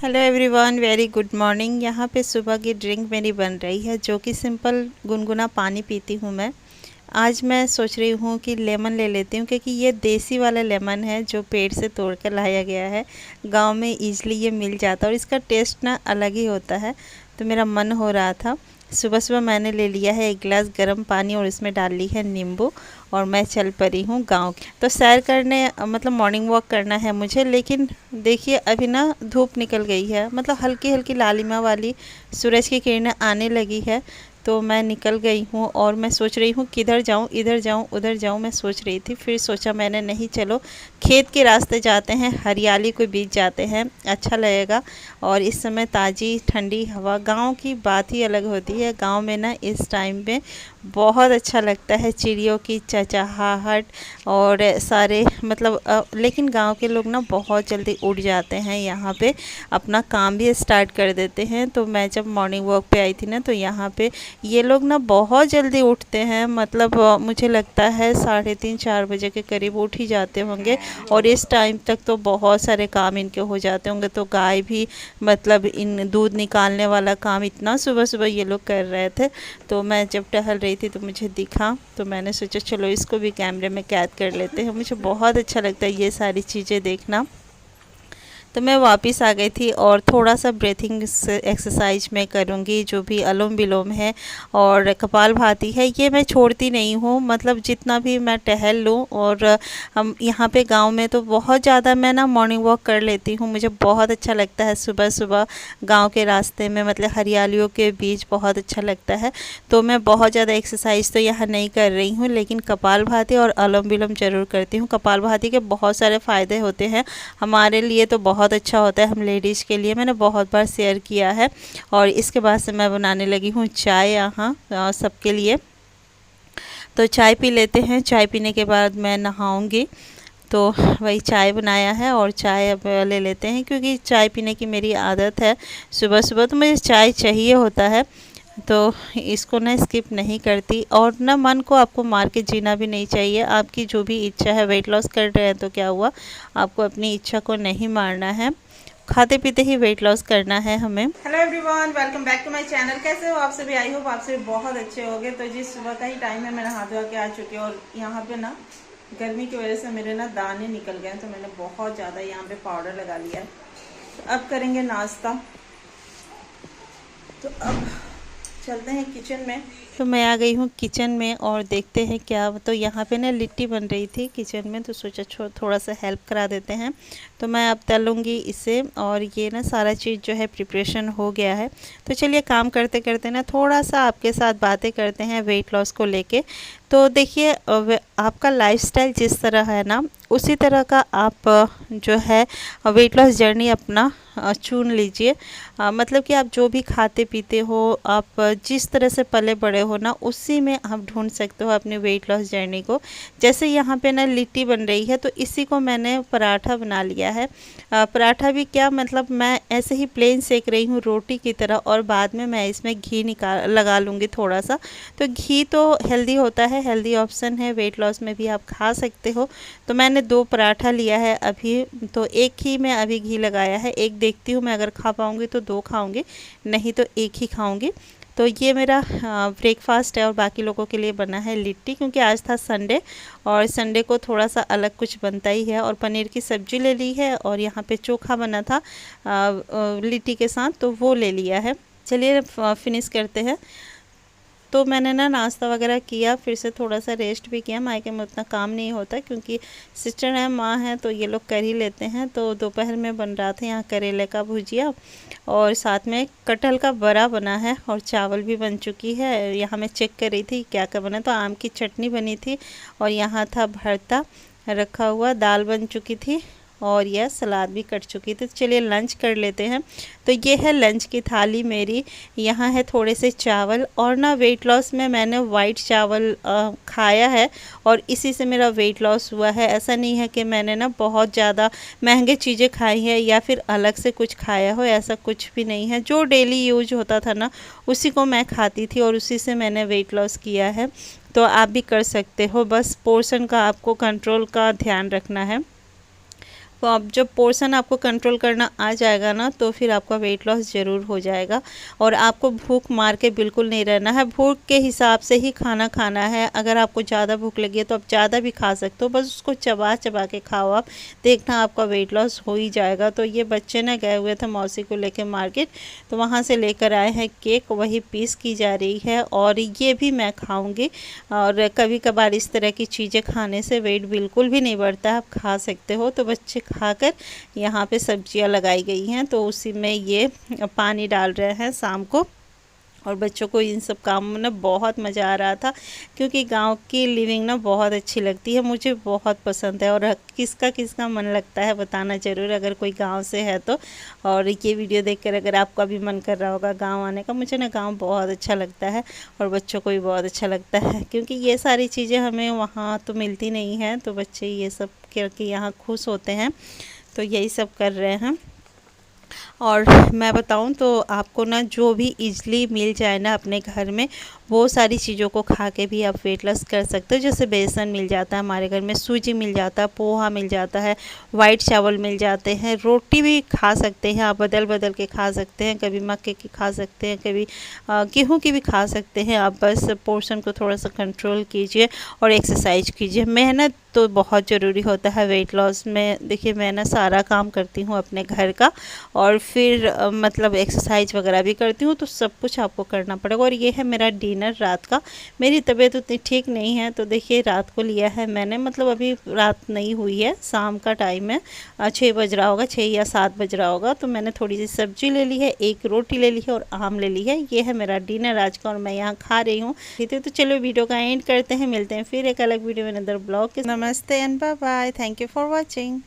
Hello everyone, very good morning. यहाँ पे सुबह की ड्रिंक मेरी बन रही है, जो कि सिंपल गुनगुना पानी पीती हूँ मैं। आज मैं सोच रही हूँ कि लेमन ले लेती हूँ, क्योंकि ये देसी वाला लेमन है जो पेड़ से तोड़ कर लाया गया है। गांव में ईज़िली ये मिल जाता है और इसका टेस्ट ना अलग ही होता है। तो मेरा मन हो रहा था, सुबह सुबह मैंने ले लिया है एक गिलास गर्म पानी और इसमें डाल ली है नींबू, और मैं चल पड़ी हूँ गांव। तो सैर करने मतलब मॉर्निंग वॉक करना है मुझे। लेकिन देखिए अभी ना धूप निकल गई है, मतलब हल्की हल्की लालिमा वाली सूरज की किरणें आने लगी है। तो मैं निकल गई हूँ और मैं सोच रही हूँ किधर जाऊँ, इधर जाऊँ, उधर जाऊँ, मैं सोच रही थी। फिर सोचा मैंने, नहीं चलो खेत के रास्ते जाते हैं, हरियाली के बीच जाते हैं, अच्छा लगेगा। और इस समय ताज़ी ठंडी हवा, गांव की बात ही अलग होती है। गांव में ना इस टाइम पे बहुत अच्छा लगता है, चिड़ियों की चहचहाहट और सारे मतलब लेकिन गांव के लोग ना बहुत जल्दी उठ जाते हैं, यहाँ पे अपना काम भी स्टार्ट कर देते हैं। तो मैं जब मॉर्निंग वॉक पे आई थी ना, तो यहाँ पे ये लोग ना बहुत जल्दी उठते हैं, मतलब मुझे लगता है 3:30-4 बजे के करीब उठ ही जाते होंगे। और इस टाइम तक तो बहुत सारे काम इनके हो जाते होंगे। तो गाय भी मतलब इन दूध निकालने वाला काम इतना सुबह सुबह ये लोग कर रहे थे। तो मैं जब टहल रही थी तो मुझे दिखा, तो मैंने सोचा चलो इसको भी कैमरे में कैद कर लेते हैं। मुझे बहुत अच्छा लगता है ये सारी चीज़ें देखना। तो मैं वापस आ गई थी और थोड़ा सा ब्रीथिंग एक्सरसाइज मैं करूँगी, जो भी अनुलोम विलोम है और कपालभाति है, ये मैं छोड़ती नहीं हूँ। मतलब जितना भी मैं टहल लूँ। और हम यहाँ पे गांव में तो बहुत ज़्यादा मैं ना मॉर्निंग वॉक कर लेती हूँ। मुझे बहुत अच्छा लगता है सुबह सुबह गांव के रास्ते में, मतलब हरियालियों के बीच बहुत अच्छा लगता है। तो मैं बहुत ज़्यादा एक्सरसाइज तो यहाँ नहीं कर रही हूँ, लेकिन कपालभाति और अनुलोम विलोम ज़रूर करती हूँ। कपालभाति के बहुत सारे फ़ायदे होते हैं, हमारे लिए तो बहुत अच्छा होता है, हम लेडीज़ के लिए। मैंने बहुत बार शेयर किया है। और इसके बाद से मैं बनाने लगी हूँ चाय यहाँ सबके लिए। तो चाय पी लेते हैं, चाय पीने के बाद मैं नहाऊंगी। तो वही चाय बनाया है और चाय अब ले लेते हैं, क्योंकि चाय पीने की मेरी आदत है। सुबह सुबह तो मुझे चाय चाहिए होता है, तो इसको ना स्किप नहीं करती। और ना मन को आपको मार के जीना भी नहीं चाहिए। आपकी जो भी इच्छा है, वेट लॉस कर रहे हैं तो क्या हुआ, आपको अपनी इच्छा को नहीं मारना है, खाते पीते ही वेट लॉस करना है हमें। Hello everyone, welcome back to my channel. कैसे हो आप सभी? आई होप आप सभी बहुत अच्छे होंगे। तो जी सुबह का ही टाइम है, मैं नहा धोआ के आ चुकी हूँ। और यहाँ पे ना गर्मी की वजह से मेरे ना दाने निकल गए हैं, तो मैंने बहुत ज़्यादा यहाँ पे पाउडर लगा लिया है। तो अब करेंगे नाश्ता। तो अब चलते हैं किचन में। तो मैं आ गई हूँ किचन में और देखते हैं क्या। तो यहाँ पे ना लिट्टी बन रही थी किचन में, तो सोचा थोड़ा सा हेल्प करा देते हैं। तो मैं अब तलूँगी इसे, और ये ना सारा चीज़ जो है प्रिपरेशन हो गया है। तो चलिए काम करते करते ना थोड़ा सा आपके साथ बातें करते हैं वेट लॉस को लेके। तो देखिए आपका लाइफस्टाइल जिस तरह है ना, उसी तरह का आप जो है वेट लॉस जर्नी अपना चुन लीजिए। मतलब कि आप जो भी खाते पीते हो, आप जिस तरह से पले बड़े हो ना, उसी में आप ढूंढ सकते हो अपने वेट लॉस जर्नी को। जैसे यहाँ पे ना लिट्टी बन रही है, तो इसी को मैंने पराठा बना लिया है। पराठा भी क्या, मतलब मैं ऐसे ही प्लेन सेक रही हूँ रोटी की तरह, और बाद में मैं इसमें घी लगा लूँगी थोड़ा सा। तो घी तो हेल्दी होता है, हेल्दी ऑप्शन है, वेट लॉस में भी आप खा सकते हो। तो मैंने 2 पराठा लिया है अभी, तो एक ही मैं अभी घी लगाया है। एक देखती हूँ मैं, अगर खा पाऊँगी तो 2 खाऊँगी, नहीं तो एक ही खाऊँगी। तो ये मेरा ब्रेकफास्ट है। और बाकी लोगों के लिए बना है लिट्टी, क्योंकि आज था संडे, और संडे को थोड़ा सा अलग कुछ बनता ही है। और पनीर की सब्ज़ी ले ली है, और यहाँ पे चोखा बना था लिट्टी के साथ, तो वो ले लिया है। चलिए फिनिश करते हैं। तो मैंने ना नाश्ता वगैरह किया, फिर से थोड़ा सा रेस्ट भी किया। मायके में उतना काम नहीं होता, क्योंकि सिस्टर है, माँ है, तो ये लोग कर ही लेते हैं। तो दोपहर में बन रहा था यहाँ करेले का भुजिया, और साथ में कटहल का बड़ा बना है, और चावल भी बन चुकी है। यहाँ मैं चेक कर रही थी क्या क्या बना, तो आम की चटनी बनी थी, और यहाँ था भरता रखा हुआ, दाल बन चुकी थी, और यह सलाद भी कट चुकी थी। तो चलिए लंच कर लेते हैं। तो ये है लंच की थाली मेरी। यहाँ है थोड़े से चावल, और ना वेट लॉस में मैंने वाइट चावल खाया है, और इसी से मेरा वेट लॉस हुआ है। ऐसा नहीं है कि मैंने ना बहुत ज़्यादा महंगे चीज़ें खाई हैं या फिर अलग से कुछ खाया हो, ऐसा कुछ भी नहीं है। जो डेली यूज होता था ना, उसी को मैं खाती थी, और उसी से मैंने वेट लॉस किया है। तो आप भी कर सकते हो, बस पोर्शन का आपको कंट्रोल का ध्यान रखना है। अब जब पोर्शन आपको कंट्रोल करना आ जाएगा ना, तो फिर आपका वेट लॉस ज़रूर हो जाएगा। और आपको भूख मार के बिल्कुल नहीं रहना है, भूख के हिसाब से ही खाना खाना है। अगर आपको ज़्यादा भूख लगी है तो आप ज़्यादा भी खा सकते हो, बस उसको चबा चबा के खाओ आप, देखना आपका वेट लॉस हो ही जाएगा। तो ये बच्चे ना गए हुए थे मौसी को लेके मार्केट, तो वहाँ से लेकर आए हैं केक, वही पीस की जा रही है और ये भी मैं खाऊंगी। और कभी कभार इस तरह की चीज़ें खाने से वेट बिल्कुल भी नहीं बढ़ता, आप खा सकते हो। तो बच्चे खाकर यहाँ पे सब्जियां लगाई गई हैं, तो उसी में ये पानी डाल रहे हैं शाम को। और बच्चों को इन सब कामों में ना बहुत मज़ा आ रहा था, क्योंकि गांव की लिविंग ना बहुत अच्छी लगती है, मुझे बहुत पसंद है। और किसका किसका मन लगता है बताना ज़रूर, अगर कोई गांव से है तो। और ये वीडियो देखकर अगर आपका भी मन कर रहा होगा गांव आने का, मुझे ना गांव बहुत अच्छा लगता है और बच्चों को भी बहुत अच्छा लगता है, क्योंकि ये सारी चीज़ें हमें वहाँ तो मिलती नहीं हैं। तो बच्चे ये सब करके यहाँ खुश होते हैं, तो यही सब कर रहे हैं। और मैं बताऊं तो आपको ना जो भी इजली मिल जाए ना अपने घर में, वो सारी चीज़ों को खा के भी आप वेट लॉस कर सकते हो। जैसे बेसन मिल जाता है हमारे घर में, सूजी मिल जाता है, पोहा मिल जाता है, वाइट चावल मिल जाते हैं, रोटी भी खा सकते हैं आप, बदल बदल के खा सकते हैं, कभी मक्के की खा सकते हैं, कभी गेहूं की भी खा सकते हैं आप। बस पोर्शन को थोड़ा सा कंट्रोल कीजिए और एक्सरसाइज कीजिए। मेहनत तो बहुत ज़रूरी होता है वेट लॉस में। देखिए मैं ना सारा काम करती हूँ अपने घर का, और फिर मतलब एक्सरसाइज वगैरह भी करती हूँ, तो सब कुछ आपको करना पड़ेगा। और ये है मेरा डिनर रात का। मेरी तबीयत उतनी ठीक नहीं है, तो देखिए रात को लिया है मैंने, मतलब अभी रात नहीं हुई है, शाम का टाइम है, 6 बज रहा होगा, 6 या 7 बज रहा होगा। तो मैंने थोड़ी सी सब्जी ले ली है, एक रोटी ले ली है और आम ले ली है। ये है मेरा डिनर आज का और मैं यहाँ खा रही हूँ। ठीक है, तो चलो वीडियो का एंड करते हैं, मिलते हैं फिर एक अलग वीडियो में, अंदर ब्लॉग के। नमस्ते and bye bye, thank you for watching.